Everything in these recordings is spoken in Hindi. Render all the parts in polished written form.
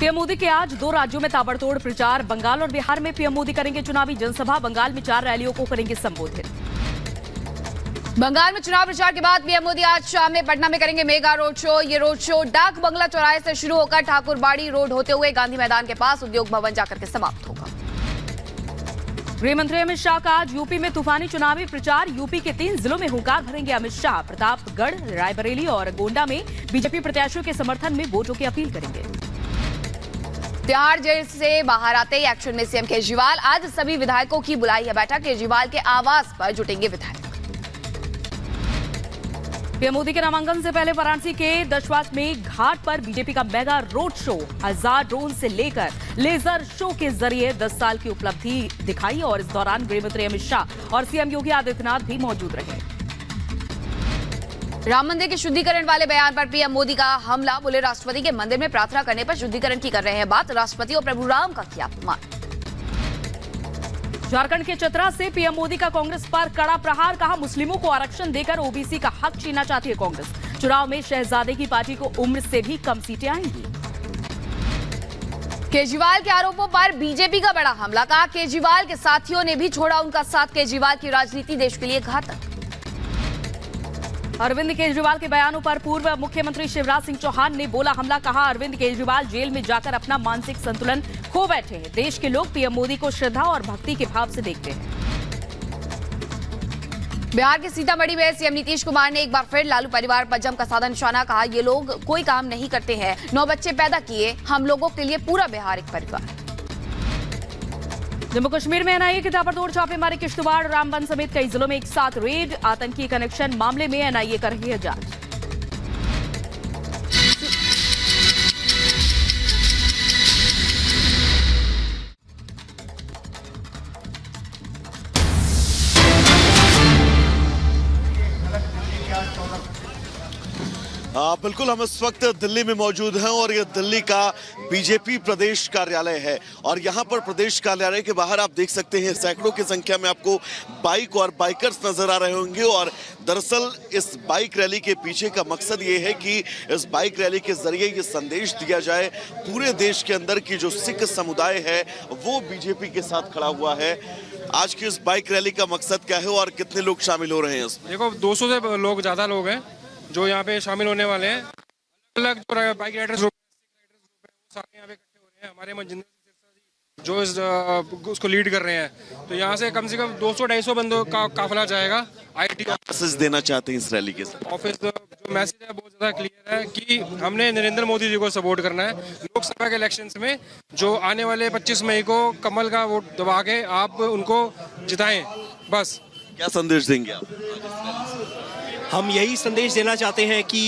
पीएम मोदी के आज 2 राज्यों में ताबड़तोड़ प्रचार। बंगाल और बिहार में पीएम मोदी करेंगे चुनावी जनसभा। बंगाल में 4 रैलियों को करेंगे संबोधित। बंगाल में चुनाव प्रचार के बाद पीएम मोदी आज शाम में पटना में करेंगे मेगा रोड शो। ये रोड शो डाक बंगला चौराहे से शुरू होकर ठाकुरबाड़ी रोड होते हुए गांधी मैदान के पास उद्योग भवन जाकर के समाप्त होगा। गृह मंत्री अमित शाह का आज यूपी में तूफानी चुनावी प्रचार। यूपी के 3 जिलों में हुंकार भरेंगे अमित शाह। प्रतापगढ़, रायबरेली और गोंडा में बीजेपी प्रत्याशियों के समर्थन में वोटों की अपील करेंगे। तिहाड़ जेल से बाहर आते ही एक्शन में सीएम केजरीवाल। आज सभी विधायकों की बुलाई है बैठक। केजरीवाल के आवास पर जुटेंगे विधायक। पीएम मोदी के नामांकन से पहले वाराणसी के दशवास में घाट पर बीजेपी का मेगा रोड शो। 1000 ड्रोन से लेकर लेजर शो के जरिए 10 साल की उपलब्धि दिखाई और इस दौरान गृह मंत्री अमित शाह और सीएम योगी आदित्यनाथ भी मौजूद रहे। राम मंदिर के शुद्धिकरण वाले बयान पर पीएम मोदी का हमला। बोले राष्ट्रपति के मंदिर में प्रार्थना करने पर शुद्धिकरण की कर रहे हैं बात। राष्ट्रपति और प्रभु राम का किया अपमान। झारखंड के चतरा से पीएम मोदी का कांग्रेस पर कड़ा प्रहार। कहा मुस्लिमों को आरक्षण देकर ओबीसी का हक छीनना चाहती है कांग्रेस। चुनाव में शहजादे की पार्टी को उम्र से भी कम सीटें आएंगी। केजरीवाल के आरोपों पर बीजेपी का बड़ा हमला। कहा केजरीवाल के साथियों ने भी छोड़ा उनका साथ। केजरीवाल की राजनीति देश के लिए घातक। अरविंद केजरीवाल के बयानों पर पूर्व मुख्यमंत्री शिवराज सिंह चौहान ने बोला हमला। कहा अरविंद केजरीवाल जेल में जाकर अपना मानसिक संतुलन खो बैठे हैं। देश के लोग पीएम मोदी को श्रद्धा और भक्ति के भाव से देखते हैं। बिहार के सीतामढ़ी में सीएम नीतीश कुमार ने एक बार फिर लालू परिवार पर जमकर साधा निशाना। कहा ये लोग कोई काम नहीं करते हैं। 9 बच्चे पैदा किए। हम लोगों के लिए पूरा बिहार एक परिवार। जम्मू कश्मीर में एनआईए की ताबड़तोड़ छापेमारी। किश्तवाड़, रामबन समेत कई जिलों में एक साथ रेड। आतंकी कनेक्शन मामले में एनआईए कर रही है जांच। बिल्कुल, हम इस वक्त दिल्ली में मौजूद हैं और ये दिल्ली का बीजेपी प्रदेश कार्यालय है और यहाँ पर प्रदेश कार्यालय के बाहर आप देख सकते हैं सैकड़ों की संख्या में आपको बाइक और बाइकर्स नजर आ रहे होंगे। और दरअसल इस बाइक रैली के पीछे का मकसद ये है कि इस बाइक रैली के जरिए ये संदेश दिया जाए पूरे देश के अंदर की जो सिख समुदाय है वो बीजेपी के साथ खड़ा हुआ है। आज की इस बाइक रैली का मकसद क्या है और कितने लोग शामिल हो रहे हैं इसमें? देखो 200 से लोग ज़्यादा लोग हैं जो यहाँ पे शामिल होने वाले हैं। अलग जो बाइक राइडर्स ग्रुप है सारे यहाँ पे इकट्ठे हो रहे हैं। हमारे मनजिंदर सिंह जो उसको लीड कर रहे हैं। तो यहाँ से कम 200-250 बंदों का काफिला जाएगा। आईटी मैसेज देना चाहते हैं इस रैली के साथ? ऑफिस जो मैसेज है बहुत ज़्यादा क्लियर है कि हमने नरेंद्र मोदी जी को सपोर्ट करना है। लोकसभा के इलेक्शंस में जो आने वाले 25 मई को कमल का वोट दबा के आप उनको जिताएं। बस क्या संदेश देंगे आप? हम यही संदेश देना चाहते हैं कि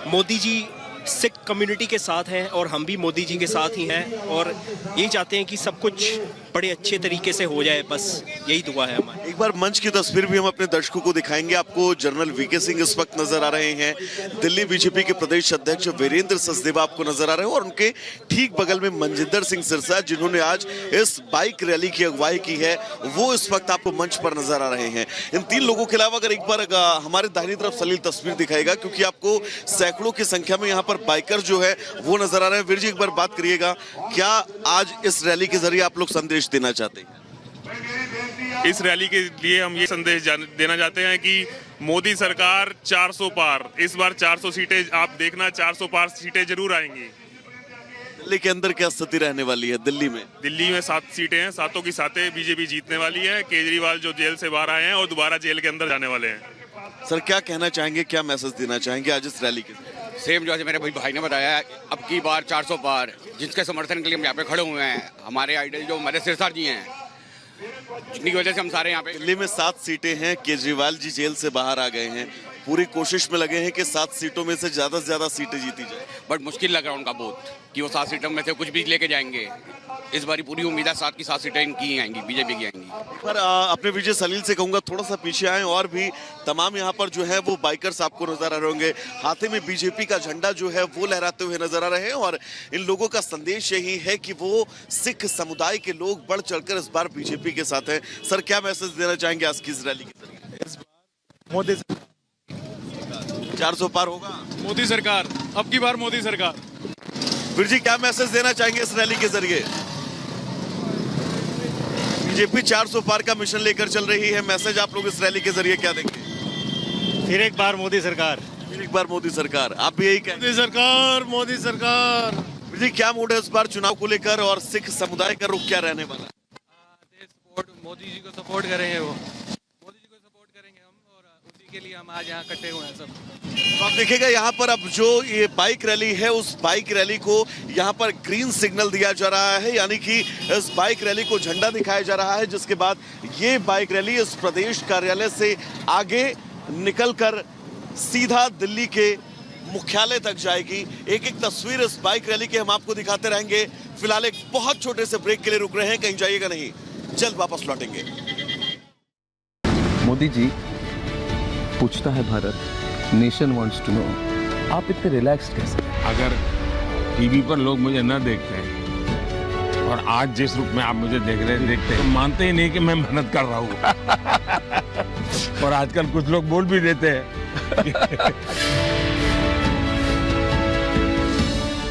मोदी जी सिख कम्युनिटी के साथ हैं और हम भी मोदी जी के साथ ही हैं और यही चाहते हैं कि सब कुछ बड़े अच्छे तरीके से हो जाए। बस यही दुआ है हमारी। एक बार मंच की तस्वीर भी हम अपने दर्शकों को दिखाएंगे। आपको जनरल वीके सिंह इस वक्त नजर आ रहे हैं। दिल्ली बीजेपी के प्रदेश अध्यक्ष वीरेंद्र सचदेवा आपको नजर आ रहे हैं और उनके ठीक बगल में मनजिंदर सिंह सिरसा जिन्होंने आज इस बाइक रैली की अगुवाई की है वो इस वक्त आपको मंच पर नजर आ रहे हैं। इन 3 लोगों के अलावा अगर एक बार हमारे दाहिनी तरफ सलील तस्वीर दिखाएगा क्योंकि आपको सैकड़ों की संख्या में यहाँ पर बाइकर जो है वो नजर आ रहे हैं। वीर जी एक बार बात करिएगा, क्या आज इस रैली के जरिए आप लोग संदेश देना चाहते हैं? इस रैली के लिए हम ये संदेश देना चाहते हैं कि मोदी सरकार 400 पार, इस बार 400 सीटें आप देखना, 400 पार सीटें जरूर आएंगी। दिल्ली के अंदर क्या स्थिति रहने वाली है? दिल्ली में 7 सीटें हैं, 7 की 7 बीजेपी जीतने वाली है। केजरीवाल जो जेल से बाहर आए हैं और दोबारा जेल के अंदर जाने वाले हैं। सर क्या कहना चाहेंगे, क्या मैसेज देना चाहेंगे आज इस रैली के? सेम जो मेरे भाई ने बताया, अब की बार 400 पार, जिसके समर्थन के लिए हम यहाँ पे खड़े हुए हैं। हमारे आइडल जो हमारे सिरसा जी हैं, जिनकी वजह से हम सारे यहाँ पे। दिल्ली में 7 सीटें हैं, केजरीवाल जी जेल से बाहर आ गए हैं, पूरी कोशिश में लगे हैं कि 7 सीटों में से ज्यादा सीटें जीती जाए। बट मुश्किल लग रहा है उनका बहुत कि वो 7 सीटों में से कुछ भी लेके जाएंगे। इस बारी पूरी उम्मीद है 7 की 7 सीटें इनकी आएंगी, बीजेपी की आएंगी। पर अपने विजय सलील से कहूंगा थोड़ा सा पीछे आए और भी तमाम यहाँ पर जो है वो बाइकर्स आपको नजर आ रहे होंगे, हाथे में बीजेपी का झंडा जो है वो लहराते हुए नजर आ रहे हैं और इन लोगों का संदेश यही है कि वो सिख समुदाय के लोग बढ़ चढ़कर इस बार बीजेपी के साथ हैं। सर क्या मैसेज देना चाहेंगे आज की इस रैली के जरिए? इस बार मोदी 400 पार होगा। मोदी सरकार, अब की बार मोदी सरकार। वीर जी, क्या मैसेज देना चाहेंगे इस रैली के जरिए? बीजेपी 400 पार का मिशन लेकर चल रही है, मैसेज आप लोग इस रैली के जरिए क्या देंगे? फिर एक बार मोदी सरकार। फिर एक बार मोदी सरकार, आप भी यही कहेंगे? मोदी सरकार, मोदी सरकार। वीर जी, क्या मूड है इस बार चुनाव को लेकर और सिख समुदाय का रुख क्या रहने वाला है? मोदी जी को सपोर्ट करेंगे, वो मोदी जी को सपोर्ट करेंगे हम, और उसी के लिए हम आज यहाँ इकट्ठे हुए हैं सब। तो आप देखिएगा यहाँ पर अब जो ये बाइक रैली है, उस बाइक रैली को यहाँ पर ग्रीन सिग्नल दिया जा रहा है, यानी कि इस बाइक रैली को झंडा दिखाया जा रहा है, जिसके बाद ये बाइक रैली इस प्रदेश कार्यालय से आगे निकलकर सीधा दिल्ली के मुख्यालय तक जाएगी। एक एक तस्वीर इस बाइक रैली की हम आपको दिखाते रहेंगे। फिलहाल एक बहुत छोटे से ब्रेक के लिए रुक रहे हैं, कहीं जाइएगा नहीं, जल्द वापस लौटेंगे। मोदी जी, पूछता है Bharat, nation wants to know, आप इतने रिलैक्स्ड कैसे? अगर टीवी पर लोग मुझे न देखते हैं और आज जिस रूप में आप मुझे देखते हैं, तो मानते ही नहीं कि मैं मेहनत कर रहा हूँ। और आजकल कुछ लोग बोल भी देते हैं।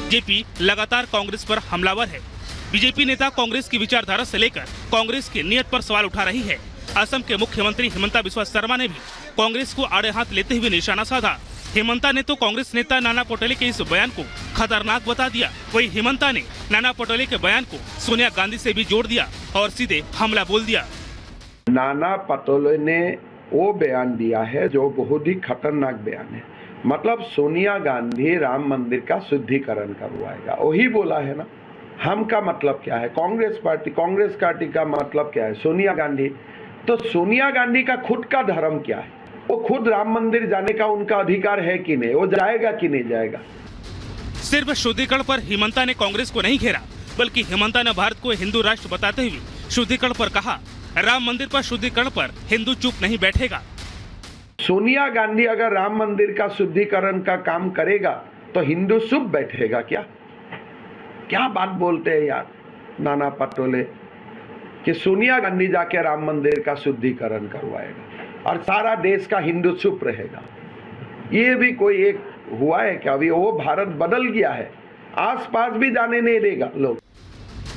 बीजेपी लगातार कांग्रेस पर हमलावर है। बीजेपी नेता कांग्रेस की विचारधारा से लेकर कांग्रेस की नीयत पर सवाल उठा रही है। असम के मुख्यमंत्री हिमंता बिस्वा शर्मा ने भी कांग्रेस को आड़े हाथ लेते हुए निशाना साधा। हिमंता ने तो कांग्रेस नेता नाना पटोले के इस बयान को खतरनाक बता दिया। वहीं हिमंता ने नाना पटोले के बयान को सोनिया गांधी से भी जोड़ दिया और सीधे हमला बोल दिया। नाना पटोले ने वो बयान दिया है जो बहुत ही खतरनाक बयान है। मतलब सोनिया गांधी राम मंदिर का शुद्धिकरण करवाएगा, वही बोला है ना। हम का मतलब क्या है? कांग्रेस पार्टी का मतलब क्या है? सोनिया गांधी। तो सोनिया गांधी का खुद का धर्म क्या है? वो खुद राम मंदिर जाने का उनका अधिकार है कि नहीं? वो जाएगा कि नहीं जाएगा? सिर्फ शुद्धिकरण पर हिमंता ने कांग्रेस को नहीं घेरा, बल्कि हिमंता ने भारत को हिंदू राष्ट्र बताते हुए शुद्धिकरण पर कहा, राम मंदिर पर शुद्धिकरण पर हिंदू चुप नहीं बैठेगा। सोनिया गांधी अगर राम मंदिर का शुद्धिकरण का काम करेगा तो हिंदू चुप बैठेगा क्या? क्या बात बोलते हैं यार नाना पटोले, कि सोनिया गांधी जाके राम मंदिर का शुद्धिकरण करवाएगा और सारा देश का हिंदू चुप रहेगा। ये भी कोई एक हुआ है क्या? अभी वो भारत बदल गया है, आसपास भी जाने नहीं देगा लोग।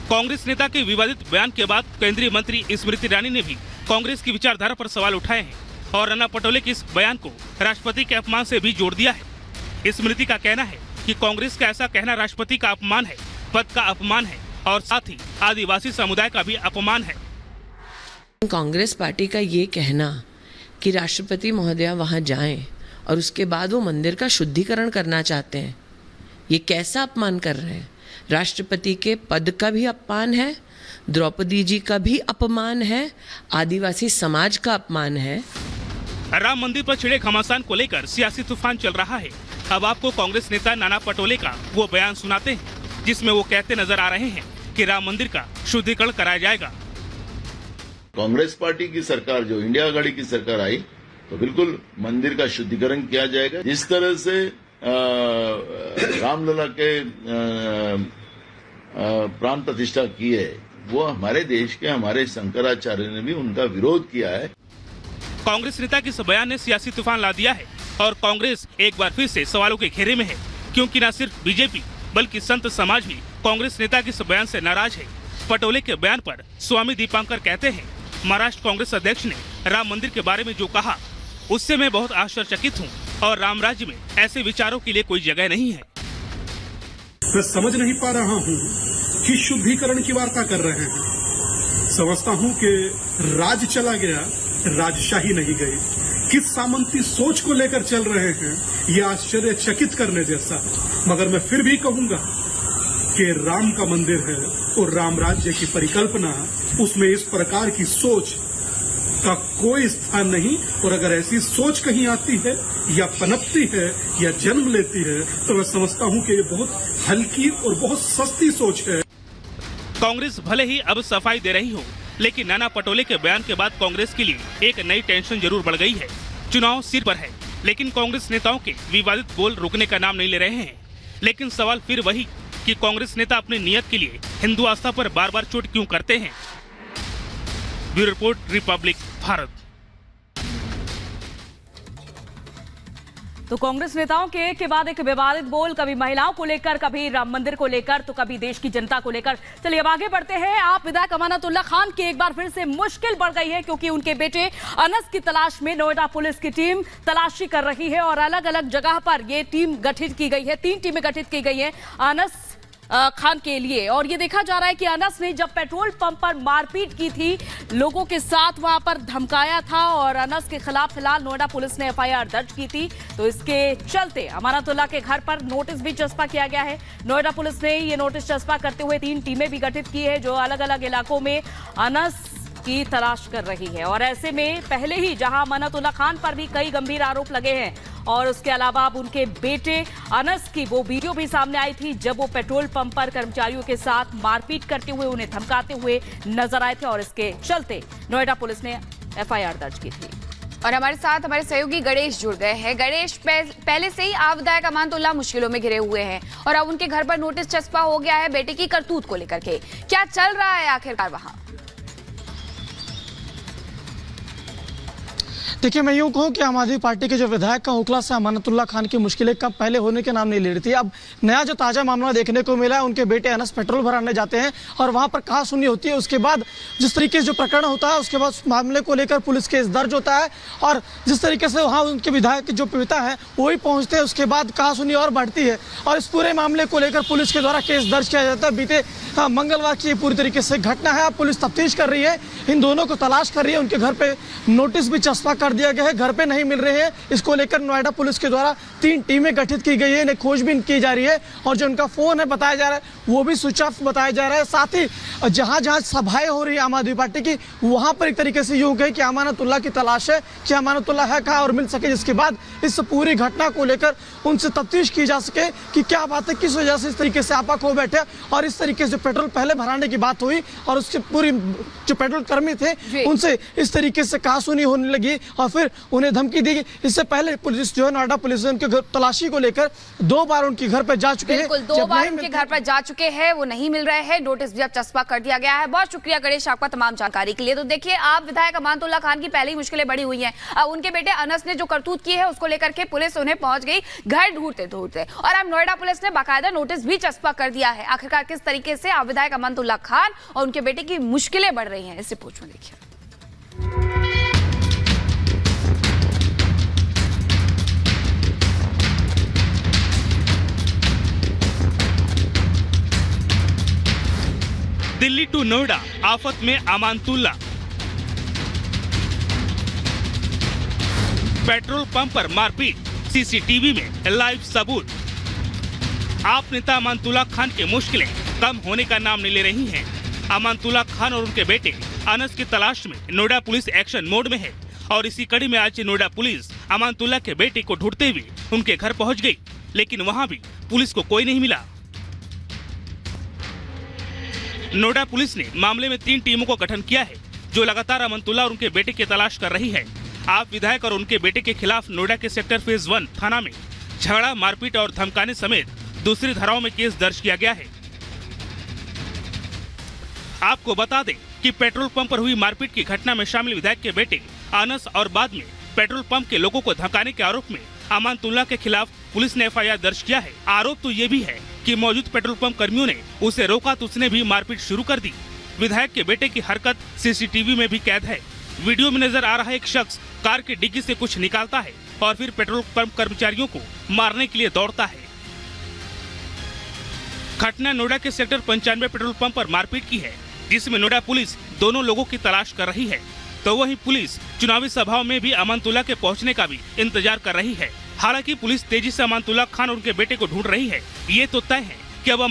कांग्रेस नेता के विवादित बयान के बाद केंद्रीय मंत्री स्मृति ईरानी ने भी कांग्रेस की विचारधारा पर सवाल उठाए हैं और नाना पटोले के इस बयान को राष्ट्रपति के अपमान से भी जोड़ दिया है। स्मृति का कहना है कि कांग्रेस का ऐसा कहना राष्ट्रपति का अपमान है, पद का अपमान है और साथ ही आदिवासी समुदाय का भी अपमान है। कांग्रेस पार्टी का ये कहना कि राष्ट्रपति महोदया वहां जाएं और उसके बाद वो मंदिर का शुद्धिकरण करना चाहते हैं, ये कैसा अपमान कर रहे हैं? राष्ट्रपति के पद का भी अपमान है, द्रौपदी जी का भी अपमान है, आदिवासी समाज का अपमान है। राम मंदिर पर छिड़े घमासान को लेकर सियासी तूफान चल रहा है। अब आपको कांग्रेस नेता नाना पटोले का वो बयान सुनाते हैं जिसमें वो कहते नजर आ रहे हैं कि राम मंदिर का शुद्धिकरण कराया जाएगा। कांग्रेस पार्टी की सरकार, जो इंडिया आघाड़ी की सरकार आई, तो बिल्कुल मंदिर का शुद्धिकरण किया जाएगा। जिस तरह से रामलला के प्राण प्रतिष्ठा की है, वो हमारे देश के हमारे शंकराचार्य ने भी उनका विरोध किया है। कांग्रेस नेता के इस बयान ने सियासी तूफान ला दिया है और कांग्रेस एक बार फिर से सवालों के घेरे में है, क्योंकि न सिर्फ बीजेपी बल्कि संत समाज भी कांग्रेस नेता के इस बयान से नाराज है। पटोले के बयान पर स्वामी दीपांकर कहते हैं, महाराष्ट्र कांग्रेस अध्यक्ष ने राम मंदिर के बारे में जो कहा उससे मैं बहुत आश्चर्यचकित हूँ और राम राज्य में ऐसे विचारों के लिए कोई जगह नहीं है। मैं समझ नहीं पा रहा हूँ कि शुद्धिकरण की वार्ता कर रहे हैं। समझता हूँ कि राज चला गया, राजशाही नहीं गई। किस सामंती सोच को लेकर चल रहे हैं, यह आश्चर्यचकित करने जैसा। मगर मैं फिर भी कहूंगा कि राम का मंदिर है और राम राज्य की परिकल्पना, उसमें इस प्रकार की सोच का कोई स्थान नहीं। और अगर ऐसी सोच कहीं आती है या पनपती है या जन्म लेती है तो मैं समझता हूं कि ये बहुत हल्की और बहुत सस्ती सोच है। कांग्रेस भले ही अब सफाई दे रही हो, लेकिन नाना पटोले के बयान के बाद कांग्रेस के लिए एक नई टेंशन जरूर बढ़ गई है। चुनाव सिर पर है, लेकिन कांग्रेस नेताओं के विवादित बोल रुकने का नाम नहीं ले रहे हैं। लेकिन सवाल फिर वही कि कांग्रेस नेता अपनी नियत के लिए हिंदू आस्था पर बार बार चोट क्यों करते हैं। Bureau report, Republic Bharat. तो कांग्रेस नेताओं के एक के बाद एक विवादित बोल, कभी महिलाओं को लेकर, कभी राम मंदिर को लेकर, तो कभी देश की जनता को लेकर। चलिए अब आगे बढ़ते हैं। आप विधायक अमानतुल्लाह खान की एक बार फिर से मुश्किल बढ़ गई है, क्योंकि उनके बेटे अनस की तलाश में नोएडा पुलिस की टीम तलाशी कर रही है और अलग अलग जगह पर ये टीम गठित की गई है। 3 टीमें गठित की गई है अनस खान के लिए। और ये देखा जा रहा है कि अनस ने जब पेट्रोल पंप पर मारपीट की थी, लोगों के साथ वहां पर धमकाया था और अनस के खिलाफ फिलहाल नोएडा पुलिस ने एफआईआर दर्ज की थी। तो इसके चलते अमानतुल्लाह के घर पर नोटिस भी चस्पा किया गया है। नोएडा पुलिस ने ये नोटिस चस्पा करते हुए 3 टीमें भी गठित की है, जो अलग अलग इलाकों में अनस की तलाश कर रही है। और ऐसे में पहले ही जहां अमानतुल्लाह खान पर भी कई गंभीर आरोप लगे हैं और उसके अलावा अब उनके बेटे अनस की वो वीडियो भी सामने आई थी, जब वो पेट्रोल पंप पर कर्मचारियों के साथ मारपीट करते हुए, उन्हें धमकाते हुए नजर आए थे और इसके चलते नोएडा पुलिस ने एफआईआर दर्ज की थी। और हमारे साथ हमारे सहयोगी गणेश जुड़ गए हैं। गणेश, पहले से ही आप विधायक अमानतुल्लाह मुश्किलों में घिरे हुए हैं और अब उनके घर पर नोटिस चस्पा हो गया है बेटे की करतूत को लेकर के। क्या चल रहा है आखिरकार वहां? देखिए, मैं यूँ कहूँ कि आम आदमी पार्टी के जो विधायक का हुकला से अमानतुल्लाह खान की मुश्किलें कब पहले होने के नाम नहीं ले रही थी। अब नया जो ताज़ा मामला देखने को मिला है, उनके बेटे अनस पेट्रोल भराने जाते हैं और वहाँ पर कहा सुनी होती है। उसके बाद जिस तरीके से जो प्रकरण होता है, उसके बाद उस मामले को लेकर पुलिस केस दर्ज होता है और जिस तरीके से वहाँ उनके विधायक जो पिता हैं वो ही पहुँचते हैं, उसके बाद कहा सुनी और बढ़ती है और इस पूरे मामले को लेकर पुलिस के द्वारा केस दर्ज किया जाता है। बीते मंगलवार की ये पूरी तरीके से घटना है। अब पुलिस तफ्तीश कर रही है, इन दोनों को तलाश कर रही है। उनके घर पे नोटिस भी चस्पा कर दिया गया है, घर पे नहीं मिल रहे हैं। इसको लेकर नोएडा पुलिस के द्वारा 3 टीमें गठित की गई है, इन्हें खोजबीन की जा रही है और जो उनका फोन है बताया जा रहा है वो भी स्विच ऑफ बताया जा रहा है। साथ ही जहां जहां सभाएं हो रही है आम आदमी पार्टी की, वहां पर एक तरीके से यूं कहे कि अमानतुल्लाह की तलाश है कि अमानतुल्लाह है कहाँ और मिल सके, जिसके बाद इस पूरी घटना को लेकर उनसे तफ्तीश की जा सके कि क्या बात है, किस वजह से इस तरीके से आपा खो बैठे और इस तरीके से पेट्रोल पहले भराने की बात हुई और उसके पूरी जो पेट्रोल कर्मी थे उनसे इस तरीके से कहासुनी होने लगी और फिर उन्हें धमकी दी गई। इससे पहले पुलिस जो है नोएडा पुलिस उनके घर तलाशी को लेकर 2 बार उनके घर पर जा चुके हैं। बिल्कुल, 2 बार उनके घर पर जा चुके हैं, वो नहीं मिल रहे हैं। नोटिस भी अब चस्पा कर दिया गया है। बहुत शुक्रिया गणेश आपका तमाम जानकारी के लिए। तो देखिए, आप विधायक अमानतुल्लाह खान की पहले ही मुश्किलें बढ़ी हुई हैं। अब उनके बेटे अनस ने जो करतूत की है उसको लेकर के पुलिस उन्हें पहुंच गई घर ढूंढते ढूंढते और अब नोएडा पुलिस ने बाकायदा नोटिस भी चस्पा कर दिया है। आखिरकार किस तरीके से आप विधायक अमानतुल्लाह खान और उनके बेटे की मुश्किलें बढ़ रही हैं, इस रिपोर्ट में देखिए। दिल्ली टू नोएडा, आफत में अमानतुल्लाह। पेट्रोल पंप पर मारपीट, सीसीटीवी में लाइव सबूत। आप नेता अमानतुल्लाह खान की मुश्किलें कम होने का नाम नहीं ले रही हैं। अमानतुल्लाह खान और उनके बेटे अनस की तलाश में नोएडा पुलिस एक्शन मोड में है और इसी कड़ी में आज नोएडा पुलिस अमानतुल्लाह के बेटे को ढूंढते हुए उनके घर पहुंच गई, लेकिन वहां भी पुलिस को कोई नहीं मिला। नोएडा पुलिस ने मामले में 3 टीमों को गठन किया है, जो लगातार अमानतुल्लाह और उनके बेटे की तलाश कर रही है। आप विधायक और उनके बेटे के खिलाफ नोएडा के सेक्टर फेज 1 थाना में झगड़ा, मारपीट और धमकाने समेत दूसरी धाराओं में केस दर्ज किया गया है। आपको बता दें कि पेट्रोल पंप पर हुई मारपीट की घटना में शामिल विधायक के बेटे अनस और बाद में पेट्रोल पंप के लोगों को धमकाने के आरोप में अमानतुल्लाह के खिलाफ पुलिस ने एफआईआर दर्ज किया है। आरोप तो ये भी है कि मौजूद पेट्रोल पंप कर्मियों ने उसे रोका तो उसने भी मारपीट शुरू कर दी। विधायक के बेटे की हरकत सीसीटीवी में भी कैद है। वीडियो में नजर आ रहा एक शख्स कार की डिग्गी से कुछ निकालता है और फिर पेट्रोल पंप कर्मचारियों को मारने के लिए दौड़ता है। घटना नोएडा के सेक्टर 95 पेट्रोल पंप पर मारपीट की है, जिसमें नोएडा पुलिस दोनों लोगों की तलाश कर रही है। तो वहीं पुलिस चुनावी सभाओं में भी अमानतुल्लाह के पहुंचने का भी इंतजार कर रही है। हालांकि पुलिस तेजी से अमानतुल्लाह खान और उनके बेटे को ढूंढ रही है। ये तो तय है कि अब